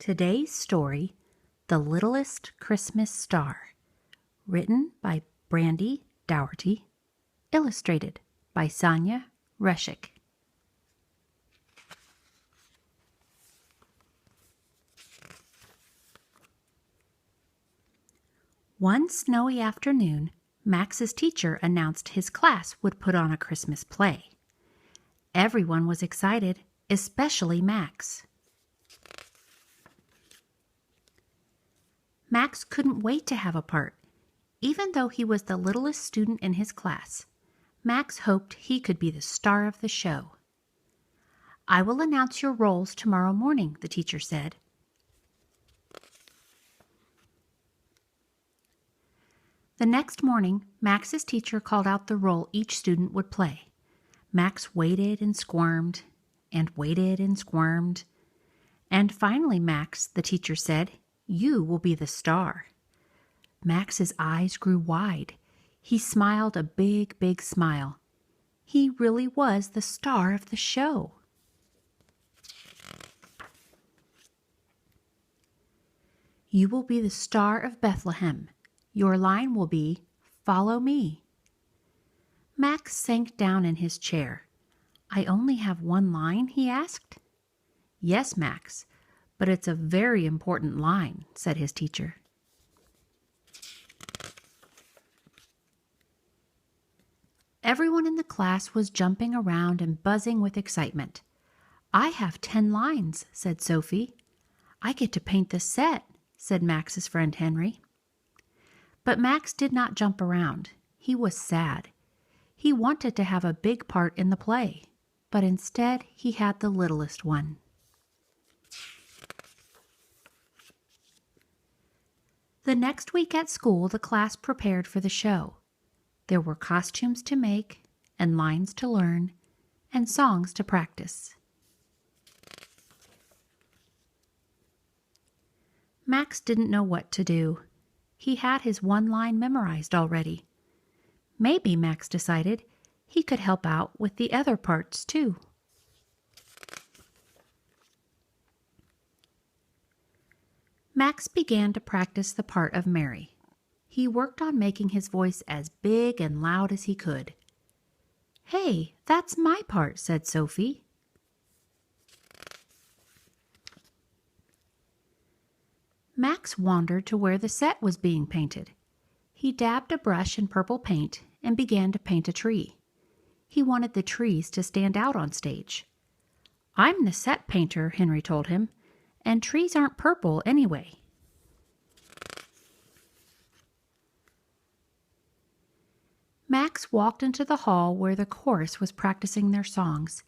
Today's story, The Littlest Christmas Star, written by Brandy Dougherty, illustrated by Sonia Reshik. One snowy afternoon, Max's teacher announced his class would put on a Christmas play. Everyone was excited, especially Max. Max couldn't wait to have a part. Even though he was the littlest student in his class, Max hoped he could be the star of the show. "I will announce your roles tomorrow morning," the teacher said. The next morning, Max's teacher called out the role each student would play. Max waited and squirmed, and waited and squirmed. And finally, Max, the teacher said, "You will be the star." Max's eyes grew wide. He smiled a big, big smile. He really was the star of the show. "You will be the star of Bethlehem. Your line will be, 'Follow me.'" Max sank down in his chair. "I only have one line?" he asked. "Yes, Max, but it's a very important line," said his teacher. Everyone in the class was jumping around and buzzing with excitement. "I have 10 lines," said Sophie. "I get to paint the set," said Max's friend Henry. But Max did not jump around. He was sad. He wanted to have a big part in the play, but instead he had the littlest one. The next week at school, the class prepared for the show. There were costumes to make, and lines to learn, and songs to practice. Max didn't know what to do. He had his one line memorized already. Maybe, Max decided, he could help out with the other parts too. Max began to practice the part of Mary. He worked on making his voice as big and loud as he could. "Hey, that's my part," said Sophie. Max wandered to where the set was being painted. He dabbed a brush in purple paint and began to paint a tree. He wanted the trees to stand out on stage. "I'm the set painter," Henry told him, "and trees aren't purple anyway." Max walked into the hall where the chorus was practicing their songs.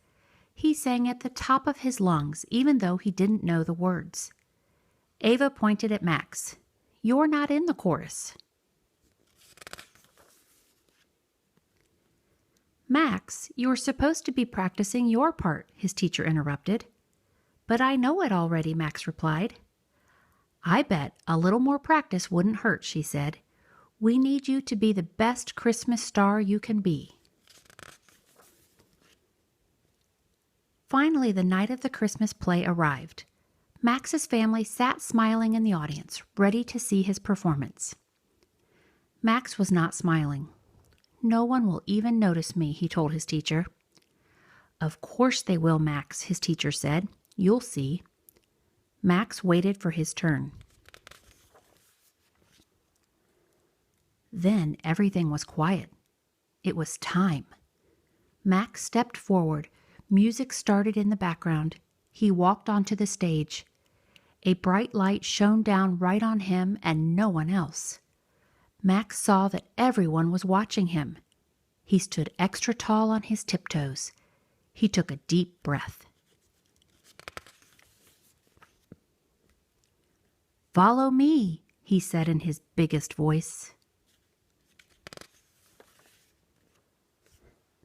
He sang at the top of his lungs, even though he didn't know the words. Ava pointed at Max. "You're not in the chorus." "Max, you're supposed to be practicing your part," his teacher interrupted. "But I know it already," Max replied. "I bet a little more practice wouldn't hurt," she said. "We need you to be the best Christmas star you can be." Finally, the night of the Christmas play arrived. Max's family sat smiling in the audience, ready to see his performance. Max was not smiling. "No one will even notice me," he told his teacher. "Of course they will, Max," his teacher said. "You'll see." Max waited for his turn. Then everything was quiet. It was time. Max stepped forward. Music started in the background. He walked onto the stage. A bright light shone down right on him and no one else. Max saw that everyone was watching him. He stood extra tall on his tiptoes. He took a deep breath. "Follow me," he said in his biggest voice.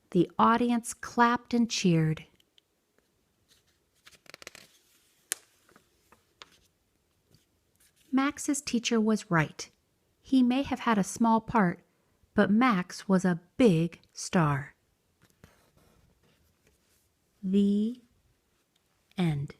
The audience clapped and cheered. Max's teacher was right. He may have had a small part, but Max was a big star. The end.